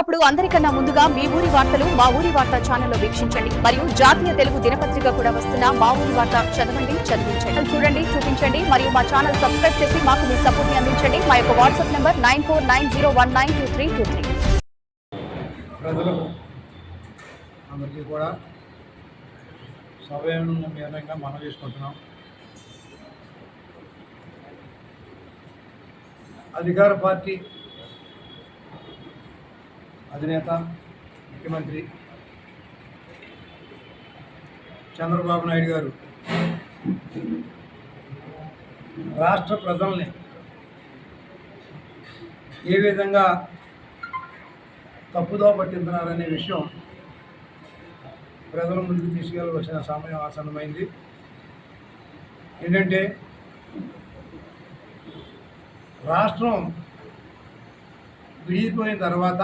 అప్పుడు అందరికన్నా ముందుగా మీ ఊరి వార్తలు మా ఊరి వార్త ఛానల్లో వీక్షించండి మరియు జాతీయ తెలుగు దినపత్రిక కూడా వస్తున్న మా ఊరి వార్త చదవండి చదివించండి చూడండి చూపించండి మరియు మా ఛానల్ సబ్స్క్రైబ్ చేసి మాకు మీ సపోర్ట్ ని అందించండి మా యొక్క వాట్సాప్ నంబర్ 9490192323 ప్రజలకు అందరికీ కూడా సవినయంగా మనం చేసుకుంటున్నాం. అధికార పార్టీ అధినేత ముఖ్యమంత్రి చంద్రబాబు నాయుడు గారు రాష్ట్ర ప్రజల్ని ఏ విధంగా తప్పుదో పట్టిస్తున్నారనే విషయం ప్రజల ముందుకు తీసుకెళ్ళవలసిన సమయం ఆసన్నమైంది. ఏంటంటే రాష్ట్రం విడిపోయిన తర్వాత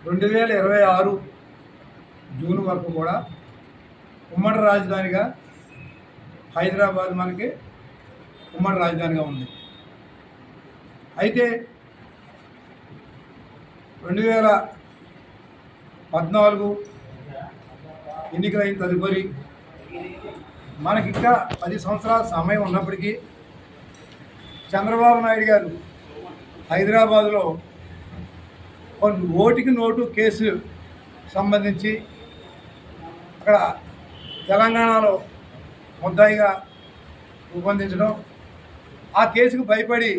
2026 జూన్ వరకు కూడా ఉమ్మడి రాజధానిగా హైదరాబాద్ మనకి ఉమ్మడి రాజధానిగా ఉంది. అయితే 2014 ఎన్నికలైన తదుపరి మనకి ఇంకా 10 సంవత్సరాల సమయం ఉన్నప్పటికీ చంద్రబాబు నాయుడు గారు హైదరాబాదులో ఓటుకి నోటు కేసు సంబంధించి అక్కడ తెలంగాణలో ముద్దాయిగా రూపొందించడం, ఆ కేసుకు భయపడి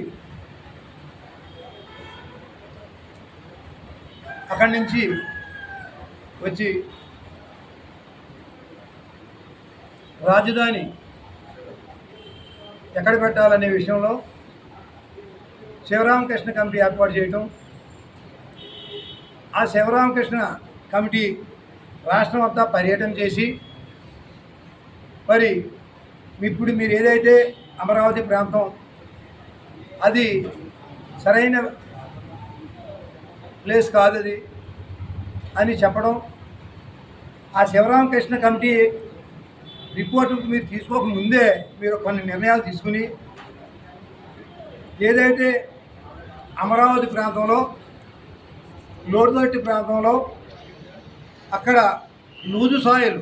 అక్కడి నుంచి వచ్చి రాజధాని ఎక్కడ పెట్టాలనే విషయంలో శివరామకృష్ణ కమిటీ ఏర్పాటు చేయటం, ఆ శివరామకృష్ణ కమిటీ రాష్ట్రం అంతా పర్యటన చేసి మరి ఇప్పుడు మీరు ఏదైతే అమరావతి ప్రాంతం అది సరైన ప్లేస్ కాదు అది అని చెప్పడం, ఆ శివరామకృష్ణ కమిటీ రిపోర్టు మీరు తీసుకోకముందే మీరు కొన్ని నిర్ణయాలు తీసుకుని ఏదైతే అమరావతి ప్రాంతంలో లోటుదొట్టి ప్రాంతంలో అక్కడ లూజు సాయిల్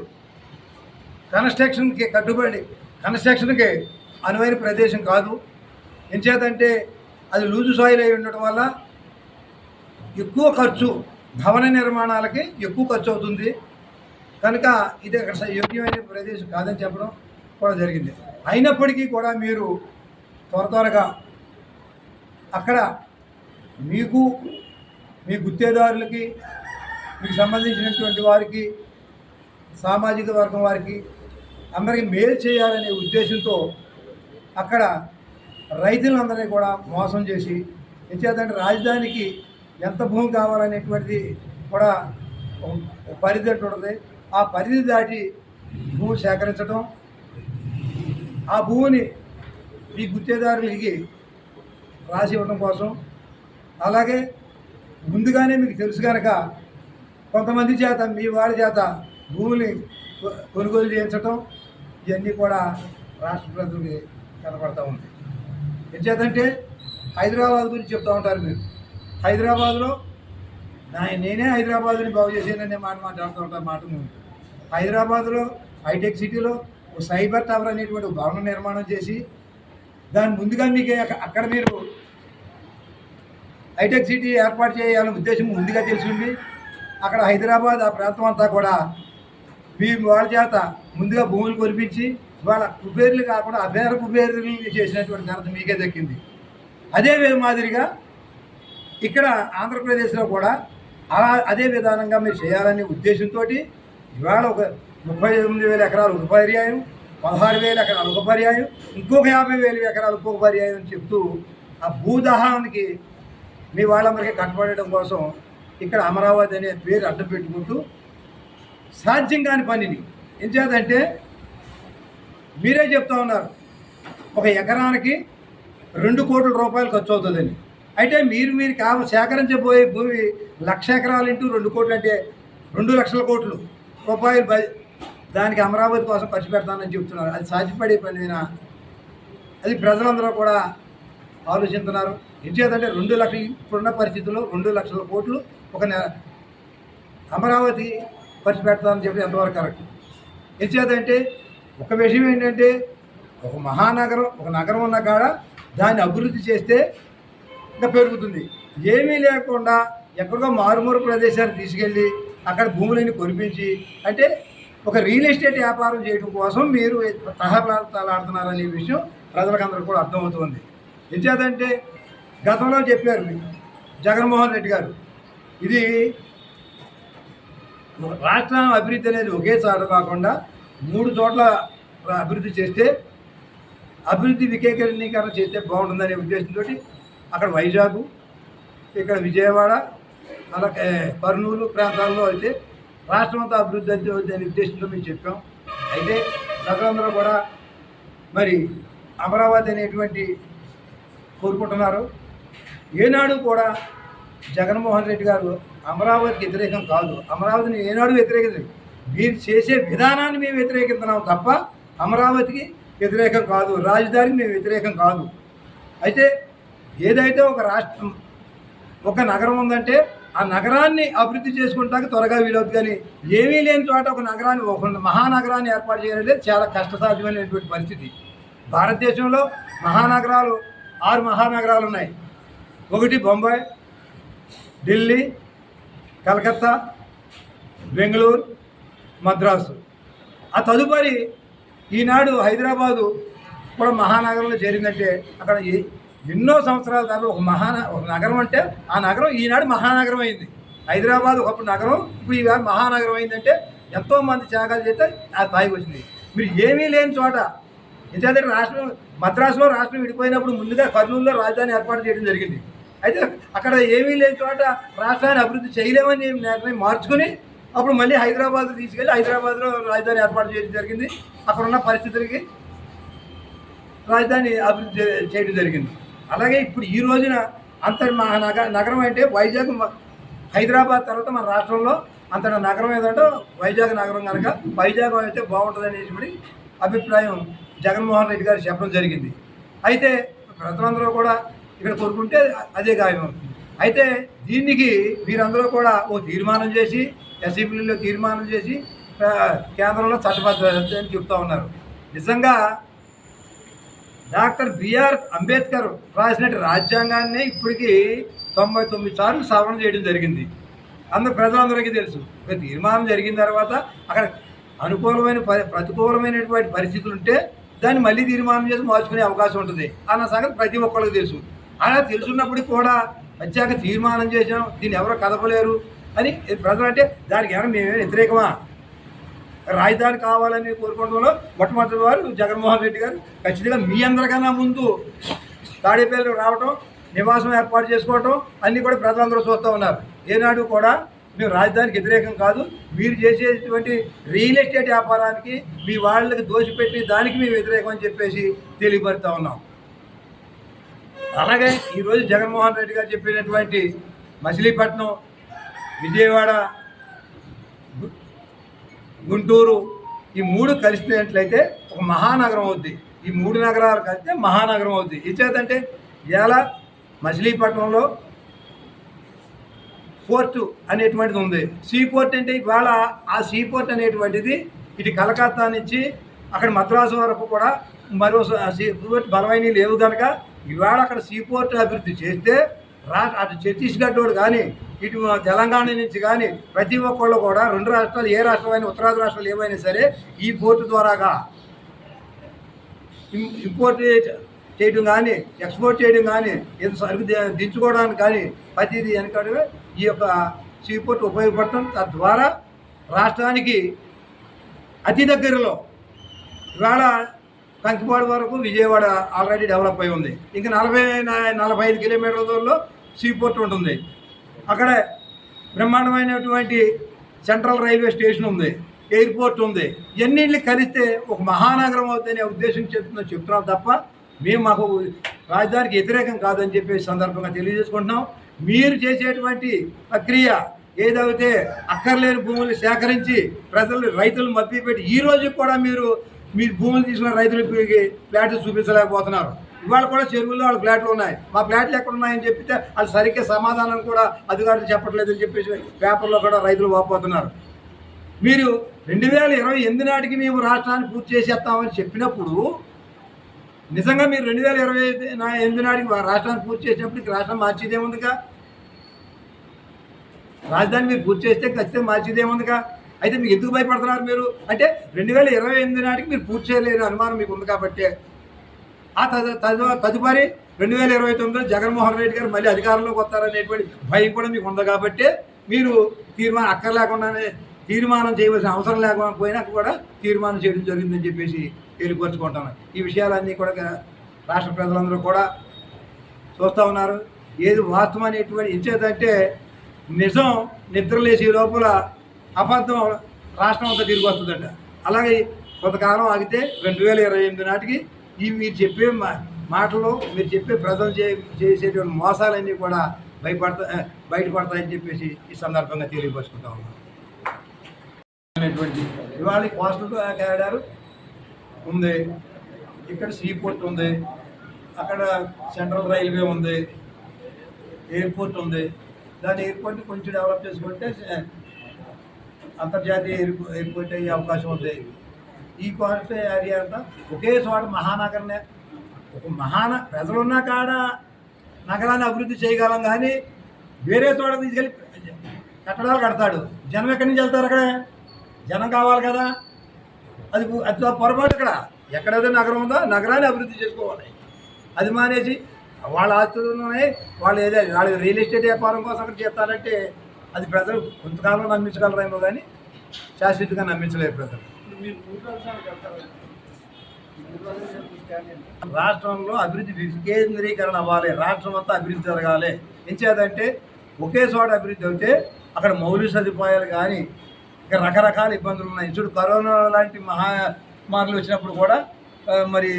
కన్స్ట్రక్షన్కి అనువైన ప్రదేశం కాదు. ఎంచేతంటే అది లూజు సాయిల్ అయి ఉండటం వల్ల ఎక్కువ ఖర్చు, భవన నిర్మాణాలకి ఎక్కువ ఖర్చు అవుతుంది కనుక ఇది అక్కడ యోగ్యమైన ప్రదేశం కాదని చెప్పడం కూడా జరిగింది. అయినప్పటికీ కూడా మీరు త్వరగా అక్కడ మీకు, మీ గుత్తేదారులకి, మీకు సంబంధించినటువంటి వారికి, సామాజిక వర్గం వారికి అందరికీ మేలు చేయాలనే ఉద్దేశంతో అక్కడ రైతులందరినీ కూడా మోసం చేసి ఎంచేతంటే రాజధానికి ఎంత భూమి కావాలనేటువంటిది కూడా పరిధి ఉంటుంది. ఆ పరిధి దాటి భూమి సేకరించడం, ఆ భూమిని ఈ గుత్తేదారులకి రాసి ఇవ్వడం కోసం, అలాగే ముందుగానే మీకు తెలుసు కనుక కొంతమంది చేత, మీ వాళ్ళ చేత భూమిని కొనుగోలు చేయించడం, ఇవన్నీ కూడా రాష్ట్ర ప్రజలకి కనపడతా ఉంది. ఎంచేతంటే హైదరాబాద్ గురించి చెప్తూ ఉంటారు మీరు. హైదరాబాద్లో నేనే హైదరాబాద్ని బాగు చేసాననే మాట్లాడుతూ ఉంటాను. మాట హైదరాబాద్లో హైటెక్ సిటీలో ఒక సైబర్ టవర్ అనేటువంటి భవన నిర్మాణం చేసి దాని ముందుగా మీకు అక్కడ మీరు హైటెక్ సిటీ ఏర్పాటు చేయాలనే ఉద్దేశం ముందుగా తెలిసింది. అక్కడ హైదరాబాద్ ఆ ప్రాంతం అంతా కూడా మీ వాళ్ళ చేత ముందుగా భూములు కొనిపించి వాళ్ళ కుబేర్లు కాకుండా అభేర కుబేర్లు చేసినటువంటి ఘనత మీకే దక్కింది. అదే మాదిరిగా ఇక్కడ ఆంధ్రప్రదేశ్లో కూడా అదే విధానంగా మీరు చేయాలనే ఉద్దేశంతో ఇవాళ ఒక 38,000 ఎకరాలు ఒక పర్యాయం, 16,000 ఎకరాలు ఒక పర్యాయం, ఇంకొక 50,000 ఎకరాలు ఇంకొక పర్యాయం అని చెప్తూ ఆ భూదహానికి మీ వాళ్ళందరికీ కట్టబడడం కోసం ఇక్కడ అమరావతి అనే పేరు అడ్డం పెట్టుకుంటూ సాధ్యం కాని పనిని ఎంచేదంటే మీరే చెప్తా ఉన్నారు ఒక ఎకరానికి 2 కోట్ల రూపాయలు ఖర్చు అవుతుందని. అయితే మీరు సేకరించబోయే భూమి 1,00,000 ఎకరాలు ఇంటూ 2 కోట్లు అంటే 2 లక్షల కోట్లు రూపాయలు దానికి అమరావతి కోసం ఖర్చు పెడతానని చెప్తున్నారు. అది సాధ్యపడే పనినా? అది ప్రజలందరూ కూడా ఆలోచిస్తున్నారు. ఎంచేదంటే 2 లక్షలు ఇప్పుడున్న పరిస్థితుల్లో 2 లక్షల కోట్లు ఒక అమరావతి ఖర్చు పెడతామని చెప్పి ఎంతవరకు కరెక్ట్. ఎంచేదంటే ఒక విషయం ఏంటంటే ఒక మహానగరం, ఒక నగరం ఉన్న కాడ దాన్ని అభివృద్ధి చేస్తే ఇంకా పెరుగుతుంది. ఏమీ లేకుండా ఎక్కడికో మారుమూరు ప్రదేశాన్ని తీసుకెళ్ళి అక్కడ భూములని కొనిపించి అంటే ఒక రియల్ ఎస్టేట్ వ్యాపారం చేయడం కోసం మీరు తహలాడుతున్నారనే విషయం ప్రజలకందరూ కూడా అర్థమవుతుంది. ఎంచేదంటే గతంలో చెప్పారు జగన్మోహన్ రెడ్డి గారు, ఇది రాష్ట్రం అభివృద్ధి అనేది ఒకే చోట కాకుండా 3 చోట్ల అభివృద్ధి చేస్తే అభివృద్ధి వికేంద్రీకరణ చేస్తే బాగుంటుందనే ఉద్దేశంతో అక్కడ వైజాగ్, ఇక్కడ విజయవాడ, అలాగే కర్నూలు ప్రాంతాల్లో అయితే రాష్ట్రం అంతా అభివృద్ధి అనే ఉద్దేశంతో మేము చెప్పాం. అయితే ప్రజలందరూ కూడా మరి అమరావతి అనేటువంటి కోరుకుంటున్నారు. ఏనాడు కూడా జగన్మోహన్ రెడ్డి గారు అమరావతికి వ్యతిరేకం కాదు, అమరావతిని ఏనాడు వ్యతిరేకించలేదు. మీరు చేసే విధానాన్ని మేము వ్యతిరేకిస్తున్నాం తప్ప అమరావతికి వ్యతిరేకం కాదు, రాజధానికి మేము వ్యతిరేకం కాదు. అయితే ఏదైతే ఒక రాష్ట్రం, ఒక నగరం ఉందంటే ఆ నగరాన్ని అభివృద్ధి చేసుకుంటానికి త్వరగా వీలవుతుంది. కానీ ఏమీ లేని చోట ఒక నగరాన్ని, ఒక మహానగరాన్ని ఏర్పాటు చేయాలంటే చాలా కష్టసాధ్యమైనటువంటి పరిస్థితి. భారతదేశంలో మహానగరాలు 6 మహానగరాలు ఉన్నాయి. ఒకటి బొంబాయి, ఢిల్లీ, కలకత్తా, బెంగళూరు, మద్రాసు. ఆ తదుపరి ఈనాడు హైదరాబాదు కూడా మహానగరంలో చేరిందంటే అక్కడ ఎన్నో సంవత్సరాల తర్వాత ఒక నగరం అంటే ఆ నగరం ఈనాడు మహానగరం అయింది. హైదరాబాద్ ఒకప్పుడు నగరం, ఇప్పుడు ఈవేళ మహానగరం అయిందంటే ఎంతోమంది త్యాగాలు చేస్తే ఆ స్థాయికి వచ్చింది. మీరు ఏమీ లేని చోట ఎందుకంటే రాష్ట్రం మద్రాసులో రాష్ట్రం విడిపోయినప్పుడు ముందుగా కర్నూలులో రాజధాని ఏర్పాటు చేయడం జరిగింది. అయితే అక్కడ ఏమీ లేని చోట రాష్ట్రాన్ని అభివృద్ధి చేయలేమని నిర్ణయం మార్చుకుని అప్పుడు మళ్ళీ హైదరాబాద్ తీసుకెళ్ళి హైదరాబాద్లో రాజధాని ఏర్పాటు చేయడం జరిగింది. అక్కడ ఉన్న పరిస్థితులకి రాజధాని అభివృద్ధి చేయడం జరిగింది. అలాగే ఇప్పుడు ఈ రోజున అంతటి నగరం అంటే వైజాగ్, హైదరాబాద్ తర్వాత మన రాష్ట్రంలో అంతటి నగరం ఏదంటే వైజాగ్ నగరం కనుక వైజాగ్ అయితే బాగుంటుంది అనేసి అభిప్రాయం జగన్మోహన్ రెడ్డి గారు చెప్పడం జరిగింది. అయితే ప్రజలందరూ కూడా ఇక్కడ కోరుకుంటే అదే గాయమవుతుంది. అయితే దీనికి మీరందరూ కూడా ఓ తీర్మానం చేసి అసెంబ్లీలో తీర్మానం చేసి కేంద్రంలో చట్టబద్ధత అని చెప్తా ఉన్నారు. నిజంగా డాక్టర్ బిఆర్ అంబేద్కర్ రాసినట్టు రాజ్యాంగాన్ని ఇప్పటికీ 99 సార్లు సవరణ చేయడం జరిగింది. ప్రజలందరికీ తెలుసు. తీర్మానం జరిగిన తర్వాత అక్కడ ప్రతికూలమైనటువంటి పరిస్థితులు ఉంటే దాన్ని మళ్ళీ తీర్మానం చేసి మార్చుకునే అవకాశం ఉంటుంది అన్న సంగతి ప్రతి ఒక్కరికి తెలుసు. అలా తెలుసున్నప్పటికీ కూడా ప్రత్యేక తీర్మానం చేసాం, దీన్ని ఎవరో కదపలేరు అని ప్రజలు అంటే దానికి ఎవరు మేమేమి వ్యతిరేకమా? రాజధాని కావాలని కోరుకోవడంలో మొట్టమొదటి వారు జగన్మోహన్ రెడ్డి గారు. ఖచ్చితంగా మీ అందరికన్నా ముందు తాడేపల్లి రావటం, నివాసం ఏర్పాటు చేసుకోవటం అన్నీ కూడా ప్రజలందరూ చూస్తూ ఉన్నారు. ఏనాడు కూడా మేము రాజధానికి వ్యతిరేకం కాదు, మీరు చేసేటువంటి రియల్ ఎస్టేట్ వ్యాపారానికి మీ వాళ్ళకి దోషిపెట్టి దానికి మేము వ్యతిరేకం అని చెప్పేసి తెలియపరుస్తూ ఉన్నాం. అలాగే ఈరోజు జగన్మోహన్ రెడ్డి గారు చెప్పినటువంటి మచిలీపట్నం, విజయవాడ, గుంటూరు ఈ 3 కలిసినట్లయితే ఒక మహానగరం అవుద్ది. ఈ 3 నగరాలు కలిస్తే మహానగరం అవుద్ది. ఇచ్చేదంటే ఇలా మచిలీపట్నంలో పోర్టు అనేటువంటిది ఉంది. సీ పోర్ట్ అంటే ఇవాళ ఆ సీ పోర్ట్ అనేటువంటిది ఇటు కలకత్తా నుంచి అక్కడ మద్రాసు వరకు కూడా మరో సీ పోర్ట్ బలమైన లేవు కనుక ఇవాళ అక్కడ సీ పోర్ట్ అభివృద్ధి చేస్తే అటు ఛత్తీస్గఢ్ కానీ ఇటు తెలంగాణ నుంచి కానీ ప్రతి ఒక్కళ్ళు కూడా 2 రాష్ట్రాలు, ఏ రాష్ట్రమైనా ఉత్తరాది రాష్ట్రాలు ఏమైనా సరే ఈ పోర్టు ద్వారాగా ఇంపోర్ట్ చేయడం కానీ ఎక్స్పోర్ట్ చేయడం కానీ ఏదో సరుకు దించుకోవడానికి కానీ ప్రతిదీ వెనకడే ఈ యొక్క సీ పోర్ట్ ఉపయోగపడటం. తద్వారా రాష్ట్రానికి అతి దగ్గరలో ఇవాళ కంకిపాడు వరకు విజయవాడ ఆల్రెడీ డెవలప్ అయి ఉంది. ఇంకా 40-45 కిలోమీటర్ల దూరంలో సీ పోర్ట్ ఉంటుంది. అక్కడ బ్రహ్మాండమైనటువంటి సెంట్రల్ రైల్వే స్టేషన్ ఉంది, ఎయిర్పోర్ట్ ఉంది. ఇవన్నీ కలిస్తే ఒక మహానగరం అవుతుందనే ఉద్దేశం చెప్తున్నాం తప్ప మేము మాకు రాజధానికి వ్యతిరేకం కాదని చెప్పే సందర్భంగా తెలియజేసుకుంటున్నాం. మీరు చేసేటువంటి ప్రక్రియ ఏదైతే అక్కర్లేని భూములు సేకరించి రైతులు మభ్యపెట్టి ఈ రోజు కూడా మీరు భూములు తీసుకున్న రైతులకి ఫ్లాట్లు చూపించలేకపోతున్నారు. ఇవాళ కూడా చెరువుల్లో వాళ్ళ ఫ్లాట్లు ఉన్నాయి, మా ఫ్లాట్లు ఎక్కడ ఉన్నాయని చెప్తే వాళ్ళు సరిగ్గా సమాధానం కూడా అధికారులు చెప్పట్లేదని చెప్పేసి పేపర్లో కూడా రైతులు వాపోతున్నారు. మీరు 2028 నాటికి మేము రాష్ట్రాన్ని పూర్తి చేసేస్తామని చెప్పినప్పుడు నిజంగా మీరు 2028 నాటికి రాష్ట్రాన్ని పూర్తి చేసినప్పుడు రాష్ట్రం మార్చేదేముందిగా? రాజధాని మీరు పూర్తి చేస్తే ఖచ్చితంగా మార్చేదేముందిగా? అయితే మీకు ఎందుకు భయపడుతున్నారు మీరు? అంటే 2028 నాటికి మీరు పూర్తి చేయలేని అనుమానం మీకు ఉంది కాబట్టి ఆ తదుపరి 2029లో జగన్మోహన్ రెడ్డి గారు మళ్ళీ అధికారంలోకి వస్తారనేటువంటి భయం కూడా మీకు ఉంది కాబట్టి మీరు తీర్మానం అక్కర్లేకుండానే తీర్మానం చేయవలసిన అవసరం లేకపోయినా కూడా తీర్మానం చేయడం జరిగిందని చెప్పేసి తెలియపరుచుకుంటాను. ఈ విషయాలన్నీ కూడా రాష్ట్ర ప్రజలందరూ కూడా చూస్తూ ఉన్నారు. ఏది వాస్తవం అనేటువంటి ఇచ్చేదంటే నిజం నిద్రలేసే లోపల అబద్ధం రాష్ట్రం అంతా తిరిగి వస్తుందట. అలాగే కొంతకాలం ఆగితే 2028 నాటికి ఈ మీరు చెప్పే మాటలు, మీరు చెప్పే ప్రజలు చేసేటువంటి మోసాలన్నీ కూడా బయటపడతాయని చెప్పేసి ఈ సందర్భంగా తెలియపరుచుకుంటా ఉన్నాం. ఇవాళ కోస్టల్ కారిడార్ ఉంది, ఇక్కడ సీ పోర్ట్ ఉంది, అక్కడ సెంట్రల్ రైల్వే ఉంది, ఎయిర్పోర్ట్ ఉంది. దాని ఎయిర్పోర్ట్ కొంచెం డెవలప్ చేసుకుంటే అంతర్జాతీయ ఎయిర్పోర్ట్ అయ్యే అవకాశం ఉంది. ఈ కోస్టల్ ఏరియా అంతా ఒకే చోట మహానగరనే, ఒక ప్రజలున్న కాడ నగరాన్ని అభివృద్ధి చేయగలం, కానీ వేరే చోట తీసుకెళ్ళి కట్టడాలు కడతాడు. జనం ఎక్కడి నుంచి వెళ్తారు? అక్కడ జనం కావాలి కదా. అది పొరపాటు. ఇక్కడ ఎక్కడైతే నగరం ఉందో నగరాన్ని అభివృద్ధి చేసుకోవాలి. అది మానేసి వాళ్ళ ఆస్తులు ఉన్నాయి, వాళ్ళు వాళ్ళ రియల్ ఎస్టేట్ వ్యాపారం కోసం అక్కడ చేస్తారంటే అది ప్రజలు కొంతకాలం నమ్మించగలరేమో కానీ శాశ్వతంగా నమ్మించలేరు ప్రజలు. రాష్ట్రంలో అభివృద్ధి వికేంద్రీకరణ అవ్వాలి, రాష్ట్రం అంతా అభివృద్ధి జరగాలి. ఏం చేయాలంటే ఒకే చోట అభివృద్ధి అయితే అక్కడ మౌలిక సదుపాయాలు కానీ ఇంకా రకరకాల ఇబ్బందులు ఉన్నాయి. చూడు, కరోనా లాంటి మహమ్మారులు వచ్చినప్పుడు కూడా మరి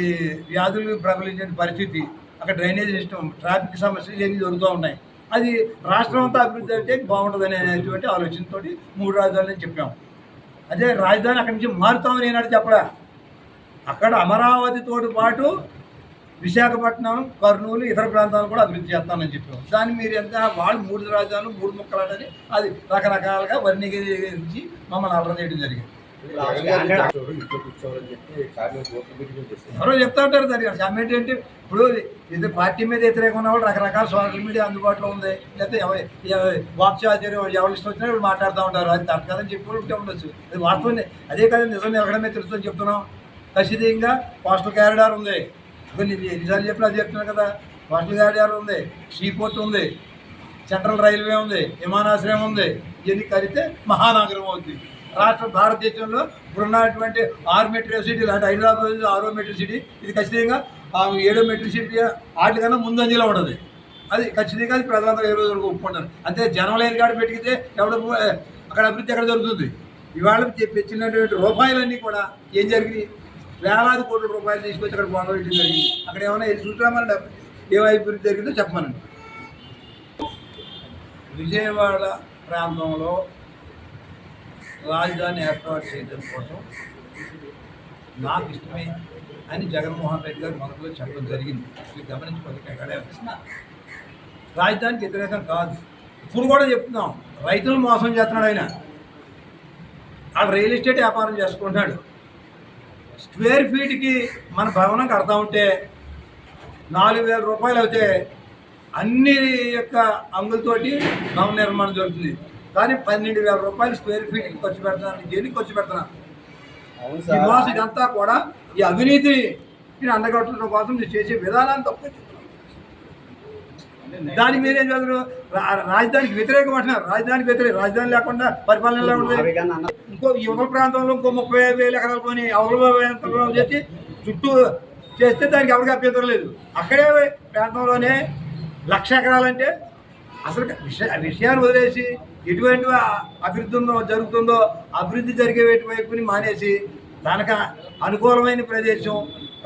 వ్యాధులు ప్రబలించే పరిస్థితి, అక్కడ డ్రైనేజ్ సిస్టమ్, ట్రాఫిక్ సమస్యలు ఇవన్నీ జరుగుతూ ఉన్నాయి. అది రాష్ట్రం అంతా అభివృద్ధి అయితే బాగుంటుంది అనేటువంటి ఆలోచనతో 3 రాజధానులని చెప్పాము. అదే రాజధాని అక్కడి నుంచి మారుతామని ఏనాడు చెప్పడా. అక్కడ అమరావతితో పాటు విశాఖపట్నం, కర్నూలు, ఇతర ప్రాంతాలు కూడా అభివృద్ధి చేస్తానని చెప్పాము. దాన్ని మీరు ఎంత వాళ్ళు 3 రాజధానులు 3 ముక్కలని అది రకరకాలుగా వర్ణీకరించి మమ్మల్ని అల్లరి చేయడం జరిగింది. ఎవరో చెప్తా ఉంటారు దానికి కామెంట్ ఏంటి. ఇప్పుడు ఇది పార్టీ మీద వ్యతిరేకంగా ఉన్న వాళ్ళు రకరకాల సోషల్ మీడియా అందుబాటులో ఉంది, లేకపోతే వాక్చాతుర్యం ఎవరు ఇష్టం వచ్చినా వాళ్ళు మాట్లాడుతూ ఉంటారు. అది తప్ప కదని చెప్పి ఉండొచ్చు. అది వాస్తవం. అదే కదా నిజం నిలకడమే తెలుస్తుందని చెప్తున్నాం. ఖచ్చితంగా కోస్టల్ కారిడార్ ఉంది. ఎన్నిసార్లు చెప్పినా అది చెప్తున్నాను కదా. కోస్టల్ కారిడార్ ఉంది, సీ పోర్ట్ ఉంది, సెంట్రల్ రైల్వే ఉంది, విమానాశ్రయం ఉంది. ఇవన్నీ కలిపితే మహానగరం అవుతుంది. భారతదేశంలో ఇప్పుడున్నటువంటి 6 మెట్రో సిటీలు, అంటే హైదరాబాద్ 6వ మెట్రో సిటీ, ఇది ఖచ్చితంగా 7వ మెట్రో సిటీ వాటికన్నా ముందంజలో ఉంటుంది. అది ఖచ్చితంగా అది ప్రజలందరూ ఏ రోజు ఒప్పుకుంటారు. అంతే జనం లేని కాడ పెట్టితే అక్కడ అభివృద్ధి ఎక్కడ జరుగుతుంది? ఇవాళ తెచ్చినటువంటి రూపాయలన్నీ కూడా ఏం జరిగినాయి? వేలాది కోట్ల రూపాయలు తీసుకొచ్చి అక్కడ పోగొట్టడం జరిగింది. అక్కడ ఏమైనా చూసామని ఏ అభివృద్ధి జరిగిందో చెప్పమనండి. విజయవాడ ప్రాంతంలో రాజధాని ఏర్పాటు చేయడం కోసం నాకు ఇష్టమే అని జగన్మోహన్ రెడ్డి గారు మొదట్లో చెప్పడం జరిగింది. మీరు గమనించుకోవాలి. రాజధానికి వ్యతిరేకం కాదు. ఇప్పుడు కూడా చెప్తున్నాం, రైతులు మోసం చేస్తున్నాడు ఆయన. ఆ రియల్ ఎస్టేట్ వ్యాపారం చేసుకుంటున్నాడు. స్క్వేర్ ఫీట్కి మన భవనం కడతా ఉంటే 4,000 రూపాయలు అవుతే అన్ని యొక్క అంగులతోటి భవన నిర్మాణం జరుగుతుంది. కానీ 12,000 రూపాయలు స్క్వేర్ ఫీట్కి ఖర్చు పెడతాను. దేనికి ఖర్చు పెడుతున్నాను? ఈ మోసం ఇదంతా కూడా ఈ అవినీతిని అండగట్టడం కోసం మీరు చేసే విధానాన్ని తప్పు. దానికి మీరేం చదువు? రాజధానికి వ్యతిరేకం అంటున్నారు. రాజధానికి వ్యతిరేకం. రాజధాని లేకుండా పరిపాలన ఎలా ఉంటుంది? ఇంకో యువత ప్రాంతంలో ఇంకో 30,000 ఎకరాలు కొని అవసరం చేసి చుట్టూ చేస్తే దానికి ఎవరికి అభ్యంతరం లేదు. అక్కడే ప్రాంతంలోనే 1,00,000 ఎకరాలంటే అసలు విషయాన్ని వదిలేసి ఎటువంటి అభివృద్ధి జరుగుతుందో అభివృద్ధి జరిగే వైపుని మానేసి దానికి అనుకూలమైన ప్రదేశం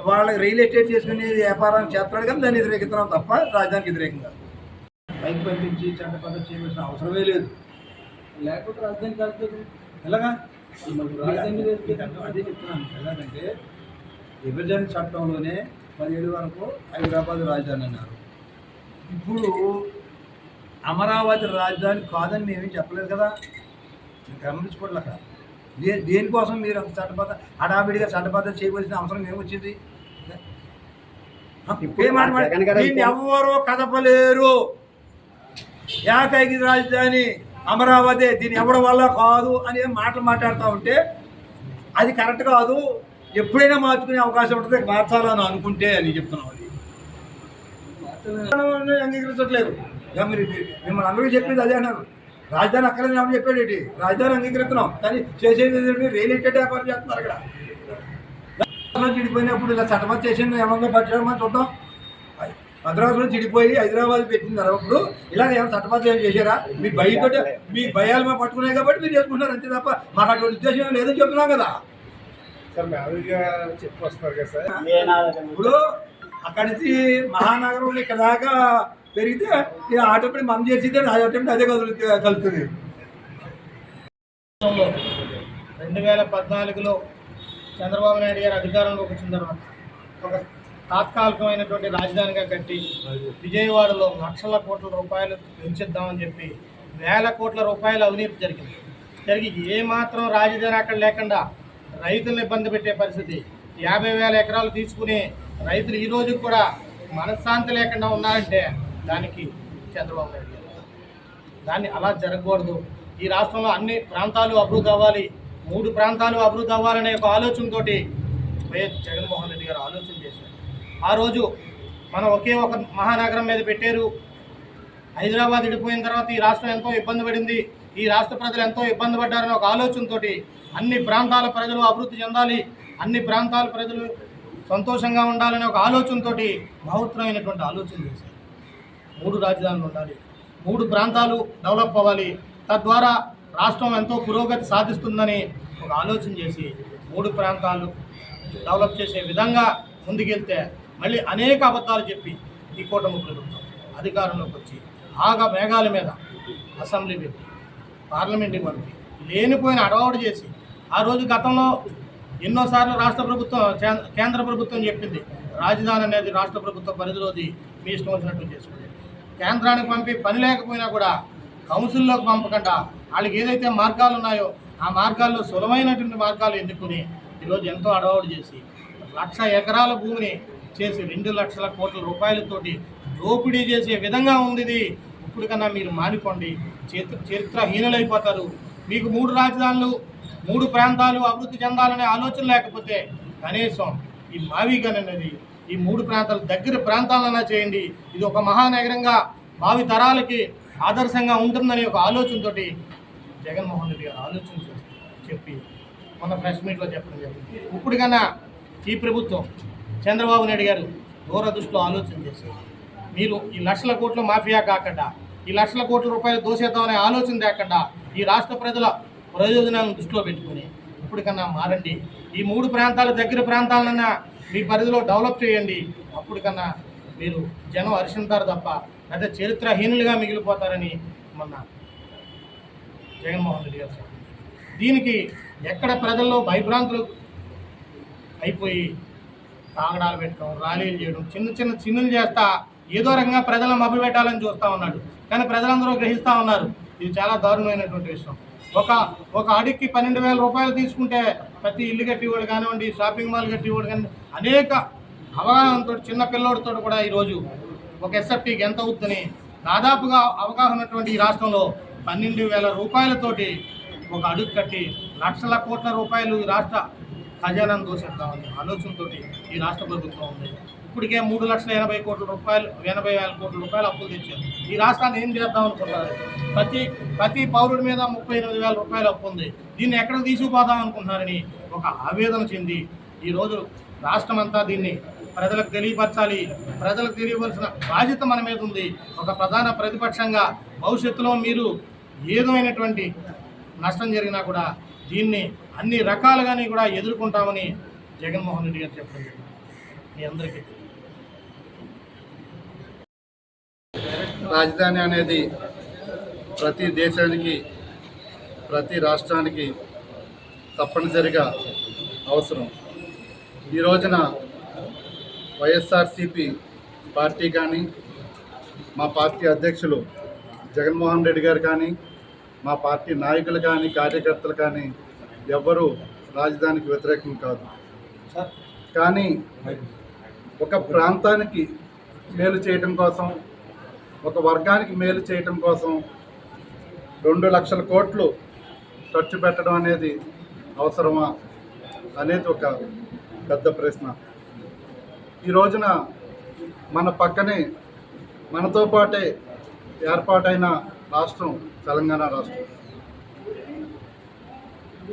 వాళ్ళకి రియల్ ఎస్టేట్ చేసుకుని వ్యాపారం చేస్తున్నాడు. కానీ దాన్ని వ్యతిరేకిస్తున్నాం తప్ప రాజధానికి వ్యతిరేకంగా పైకి పంపించి చట్ట పద్ధతి చేయవలసిన అవసరమే లేదు. లేకపోతే రాజధాని కలుగుతుంది. ఎలాగా? అదే చెప్తున్నాను. ఎలాగంటే విభజన చట్టంలోనే 17 వరకు హైదరాబాద్ రాజధాని అన్నారు. ఇప్పుడు అమరావతి రాజధాని కాదని మేమేం చెప్పలేదు కదా, గమనించుకోవట్లే అక్కడ. దేనికోసం మీరు అంత చట్టబద్ధ హడావిడిగా చట్టబద్ధత చేయవలసిన అవసరం ఏమొచ్చింది? దీన్ని ఎవరో కదపలేరు. ఏకైక రాజధాని అమరావతి, దీన్ని ఎవరి వల్ల కాదు అనే మాటలు మాట్లాడుతూ ఉంటే అది కరెక్ట్ కాదు, ఎప్పుడైనా మార్చుకునే అవకాశం ఉంటుంది, మార్చాలని అనుకుంటే అని చెప్తున్నాం. అది అంగీకరించట్లేదు. మీరు మిమ్మల్ని అందరికీ చెప్పింది అదే అన్నారు, రాజధాని అక్కడే ఏమని చెప్పాడు ఏంటి, రాజధాని అంగీకరిస్తున్నాం కానీ చేసేది రియల్ ఎస్టేట్ వ్యాపారం చేస్తున్నారు ఇక్కడ. చెడిపోయినప్పుడు ఇలా చట్టబద్ధ చేసింది ఏమన్నా పట్టడం చూద్దాం. మద్రాసులో చెడిపోయి హైదరాబాద్ పెట్టిన అప్పుడు ఇలా ఏమైనా చట్టబద్ధ ఏం చేశారా? మీ భయంతో మీ భయాలు మేము పట్టుకున్నాయి కాబట్టి మీరు చేసుకుంటున్నారు అంతే తప్ప మాకు అటువంటి ఉద్దేశం లేదని చెప్తున్నాం కదా. ఇప్పుడు అక్కడి నుంచి మహానగరం ఇక్కడ దాకా పెరిగితే ఆటోమేటిక్ మనం చేసిందే ఆటోమేటిక్ అదే కలుగుతుంది. 2014లో చంద్రబాబు నాయుడు గారు అధికారంలోకి వచ్చిన తర్వాత ఒక తాత్కాలికమైనటువంటి రాజధానిగా కట్టి విజయవాడలో లక్షల కోట్ల రూపాయలు పెంచిద్దామని చెప్పి వేల కోట్ల రూపాయల అవినీతి జరిగి ఏమాత్రం రాజధాని అక్కడ లేకుండా రైతులను ఇబ్బంది పెట్టే పరిస్థితి. 50,000 ఎకరాలు తీసుకుని రైతులు ఈ రోజు కూడా మనశ్శాంతి లేకుండా ఉన్నారంటే దానికి చంద్రబాబు నాయుడు గారు. దాన్ని అలా జరగకూడదు. ఈ రాష్ట్రంలో అన్ని ప్రాంతాలు అభివృద్ధి అవ్వాలి, 3 ప్రాంతాలు అభివృద్ధి అవ్వాలనే ఒక ఆలోచనతోటి వైఎస్ జగన్మోహన్ రెడ్డి గారు ఆలోచన చేశారు. ఆ రోజు మనం ఒకే ఒక మహానగరం మీద పెట్టారు. హైదరాబాద్ విడిపోయిన తర్వాత ఈ రాష్ట్రం ఎంతో ఇబ్బంది పడింది, ఈ రాష్ట్ర ప్రజలు ఎంతో ఇబ్బంది పడ్డారనే ఒక ఆలోచనతోటి అన్ని ప్రాంతాల ప్రజలు అభివృద్ధి చెందాలి, అన్ని ప్రాంతాల ప్రజలు సంతోషంగా ఉండాలనే ఒక ఆలోచనతోటి మహోత్తరమైనటువంటి ఆలోచన చేశారు. 3 రాజధానులు ఉండాలి, 3 ప్రాంతాలు డెవలప్ అవ్వాలి, తద్వారా రాష్ట్రం ఎంతో పురోగతి సాధిస్తుందని ఒక ఆలోచన చేసి 3 ప్రాంతాలు డెవలప్ చేసే విధంగా ముందుకెళ్తే మళ్ళీ అనేక అబద్ధాలు చెప్పి ఈ కూటమి ప్రభుత్వం అధికారంలోకి వచ్చి మేఘాల మీద అసెంబ్లీ పెట్టి పార్లమెంట్కి పంపి లేనిపోయిన అడవాడు చేసి ఆ రోజు గతంలో ఎన్నోసార్లు రాష్ట్ర ప్రభుత్వం కేంద్ర ప్రభుత్వం చెప్పింది రాజధాని అనేది రాష్ట్ర ప్రభుత్వ పరిధిలోది, మీ ఇష్టం వచ్చినట్టు చేసుకుంది. కేంద్రానికి పంపి పని లేకపోయినా కూడా కౌన్సిల్లోకి పంపకుండా వాళ్ళకి ఏదైతే మార్గాలు ఉన్నాయో ఆ మార్గాల్లో సులభమైనటువంటి మార్గాలు ఎన్నుకుని ఈరోజు ఎంతో అడవాడు చేసి 1,00,000 ఎకరాల భూమిని చేసి 2 లక్షల కోట్ల రూపాయలతోటి దోపిడీ చేసే విధంగా ఉంది ఇది. ఇప్పటికన్నా మీరు మానుకోండి, చరిత్రహీనులైపోతారు. మీకు 3 రాజధానులు 3 ప్రాంతాలు అభివృద్ధి చెందాలనే ఆలోచన లేకపోతే కనీసం ఈ మావిగన్ అనేది ఈ 3 ప్రాంతాలు దగ్గర ప్రాంతాలన్నా చేయండి. ఇది ఒక మహానగరంగా భావి తరాలకి ఆదర్శంగా ఉంటుందని ఒక ఆలోచనతో జగన్మోహన్ రెడ్డి గారు ఆలోచన చెప్పి మొన్న ప్రెస్ మీట్లో చెప్పడం జరిగింది. ఇప్పటికన్నా ఈ ప్రభుత్వం చంద్రబాబు నాయుడు గారు దూరదృష్టిలో ఆలోచన చేసి మీరు ఈ లక్షల కోట్ల మాఫియా కాకుండా ఈ లక్షల కోట్ల రూపాయలు దోసేద్దామనే ఆలోచన లేకుండా ఈ రాష్ట్ర ప్రజల ప్రయోజనాలను దృష్టిలో పెట్టుకుని ఇప్పటికన్నా మారండి. ఈ 3 ప్రాంతాల దగ్గర ప్రాంతాలన్నా మీ పరిధిలో డెవలప్ చేయండి. అప్పటికన్నా మీరు జనం హర్షింతారు తప్ప అంటే చరిత్రహీనులుగా మిగిలిపోతారని మొన్న జగన్మోహన్ రెడ్డి గారు చెప్పారు. దీనికి ఎక్కడ ప్రజల్లో భయభ్రాంతులు అయిపోయి తాగడాలు పెట్టడం, ర్యాలీలు చేయడం, చిన్నులు చేస్తా ఏదో రకంగా ప్రజలను మభ్యపెట్టాలని చూస్తూ ఉన్నాడు. కానీ ప్రజలందరూ గ్రహిస్తూ ఉన్నారు ఇది చాలా దారుణమైనటువంటి విషయం. ఒక అడిక్కి 12,000 రూపాయలు తీసుకుంటే ప్రతి ఇల్లు కట్టివాడు కానివ్వండి, షాపింగ్ మాల్ కట్టివాడు కానివ్వండి, అనేక అవగాహనతో చిన్న పిల్లోడితో కూడా ఈరోజు ఒక ఎస్ఎఫ్టీకి ఎంత అవుతుందని దాదాపుగా అవగాహన ఉన్నటువంటి ఈ రాష్ట్రంలో 12,000 రూపాయలతోటి ఒక అడుగు కట్టి లక్షల కోట్ల రూపాయలు ఈ రాష్ట్ర ఖజానాను దోషిద్దామని ఆలోచనతో ఈ రాష్ట్ర ప్రభుత్వం ఉంది. ఇప్పటికే 3,80,000 కోట్ల రూపాయలు 80,000 కోట్ల రూపాయలు అప్పులు తెచ్చారు. ఈ రాష్ట్రాన్ని ఏం చేద్దాం అనుకుంటున్నారు? ప్రతి పౌరుడి మీద 38,000 రూపాయలు అప్పు ఉంది. దీన్ని ఎక్కడికి తీసుకుపోదాం అనుకుంటున్నారని ఒక ఆవేదన చెంది ఈరోజు రాష్ట్రం అంతా దీన్ని ప్రజలకు తెలియపరచాలి. ప్రజలకు తెలియవలసిన బాధ్యత మన మీద ఉంది. ఒక ప్రధాన ప్రతిపక్షంగా భవిష్యత్తులో మీరు ఏదైనటువంటి నష్టం జరిగినా కూడా దీన్ని అన్ని రకాలుగానే కూడా ఎదుర్కొంటామని జగన్మోహన్ రెడ్డి గారు చెప్పడం జరిగింది. మీ అందరికీ రాజధాని అనేది ప్రతి దేశానికి ప్రతి రాష్ట్రానికి తప్పనిసరిగా అవసరం. ఈ రోజున వైఎస్ఆర్సిపి పార్టీ కానీ, మా పార్టీ అధ్యక్షులు జగన్మోహన్ రెడ్డి గారు కానీ, మా పార్టీ నాయకులు కానీ, కార్యకర్తలు కానీ ఎవ్వరూ రాజధానికి వ్యతిరేకం కాదు. కానీ ఒక ప్రాంతానికి మేలు చేయటం కోసం, ఒక వర్గానికి మేలు చేయటం కోసం 2 లక్షల కోట్లు ఖర్చు పెట్టడం అనేది అవసరమా అనేది ఒక పెద్ద ప్రశ్న. ఈ రోజున మన పక్కనే మనతో పాటే ఏర్పాటైన రాష్ట్రం తెలంగాణ రాష్ట్రం.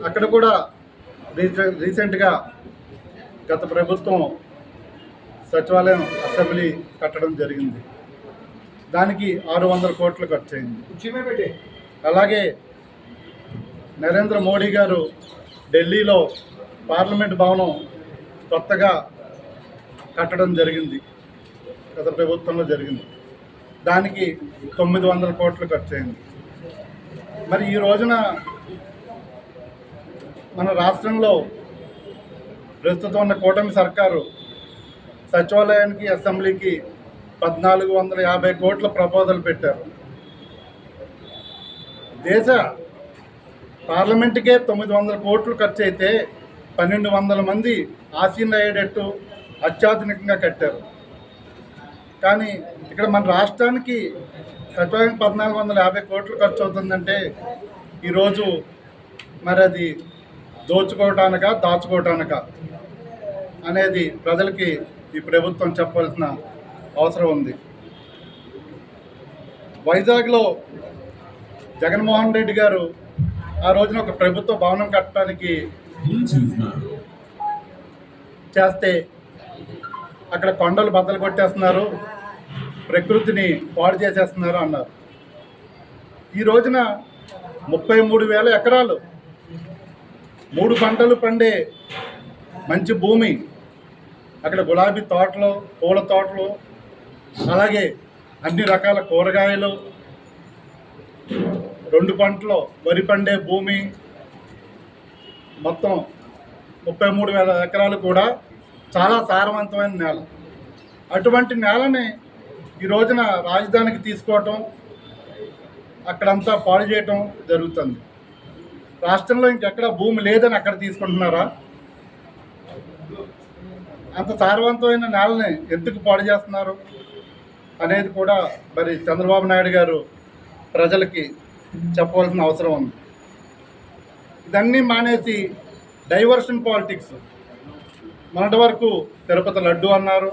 అక్కడ కూడా రీసెంట్గా గత ప్రభుత్వం సచివాలయం అసెంబ్లీ కట్టడం జరిగింది. దానికి 600 కోట్లు ఖర్చు అయింది. అలాగే నరేంద్ర మోడీ గారు ఢిల్లీలో పార్లమెంట్ భవనం కొత్తగా కట్టడం జరిగింది, గత ప్రభుత్వంలో జరిగింది. దానికి 900 కోట్లు ఖర్చు అయింది. మరి ఈ రోజున మన రాష్ట్రంలో ప్రస్తుతం ఉన్న కూటమి సర్కారు సచివాలయానికి, అసెంబ్లీకి 1450 కోట్ల ప్రపోజల్ పెట్టారు. దేశ పార్లమెంటుకే 900 కోట్లు ఖర్చు అయితే 1200 మంది ఆసీనులయ్యేటట్టు అత్యాధునికంగా కట్టారు. కానీ ఇక్కడ మన రాష్ట్రానికి సచివాలయం 1450 కోట్లు ఖర్చు అవుతుందంటే ఈరోజు మరి అది దోచుకోవటానికా దాచుకోవటానికా అనేది ప్రజలకి ఈ ప్రభుత్వం చెప్పవలసిన అవసరం ఉంది. వైజాగ్లో జగన్మోహన్ రెడ్డి గారు ఆ రోజున ఒక ప్రభుత్వ భవనం కట్టడానికి చేస్తే అక్కడ కొండలు బద్దలు కొట్టేస్తున్నారు, ప్రకృతిని పాడు చేసేస్తున్నారు అన్నారు. ఈ రోజున 33,000 ఎకరాలు 3 పంటలు పండే మంచి భూమి, అక్కడ గులాబీ తోటలు, పూల తోటలు, అలాగే అన్ని రకాల కూరగాయలు, 2 పంటలు వరి పండే భూమి, మొత్తం 33,000 ఎకరాలు కూడా చాలా సారవంతమైన నేల. అటువంటి నేలని ఈ రోజున రాజధానికి తీసుకోవటం, అక్కడంతా పాడు చేయటం జరుగుతుంది. రాష్ట్రంలో ఇంకెక్కడ భూమి లేదని అక్కడ తీసుకుంటున్నారా? అంత సారవంతమైన నేలని ఎందుకు పాడు చేస్తున్నారు అనేది కూడా మరి చంద్రబాబు నాయుడు గారు ప్రజలకి చెప్పవలసిన అవసరం ఉంది. ఇదన్నీ మానేసి డైవర్షన్ పాలిటిక్స్, మొన్నటి వరకు తిరుపతి లడ్డు అన్నారు,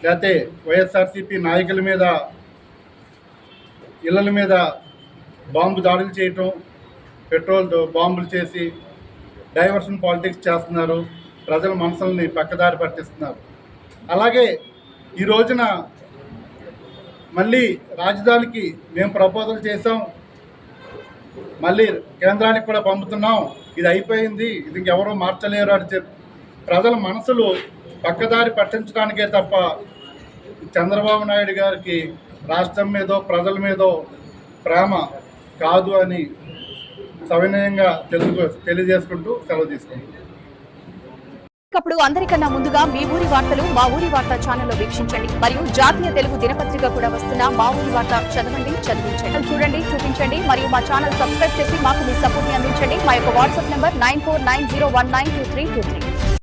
లేకపోతే వైఎస్ఆర్సీపీ నాయకుల మీద, ఇళ్ళల మీద బాంబు దాడులు చేయటం, పెట్రోల్ బాంబులు చేసి డైవర్షన్ పాలిటిక్స్ చేస్తున్నారు, ప్రజల మనసుల్ని పక్కదారి పట్టిస్తున్నారు. అలాగే ఈ రోజున మళ్ళీ రాజధానికి మేము ప్రపోజల్ చేసాం, మళ్ళీ కేంద్రానికి కూడా పంపుతున్నాం, ఇది అయిపోయింది, ఇది ఇంకెవరూ మార్చలేరు అని చెప్పి ప్రజల మనసులు పక్కదారి పట్టించడానికే తప్ప చంద్రబాబు నాయుడు గారికి రాష్ట్రం మీదో ప్రజల మీదో ప్రేమ కాదు అని సవినయంగా తెలియజేసుకుంటూ సెలవు తీసుకుంటాం. ఇప్పుడు అందరికన్నా ముందుగా మీ ఊరి వార్తలు మా ఊరి వార్త ఛానల్లో వీక్షించండి మరియు జాతీయ తెలుగు దినపత్రిక కూడా వస్తున్న మా ఊరి వార్త చదవండి, చదివించండి. చూడండి, చూపించండి మరియు మా ఛానల్ సబ్స్క్రైబ్ చేసి మాకు మీ సపోర్ట్ ని అందించండి. మా యొక్క వాట్సాప్ నంబర్ 9490192323.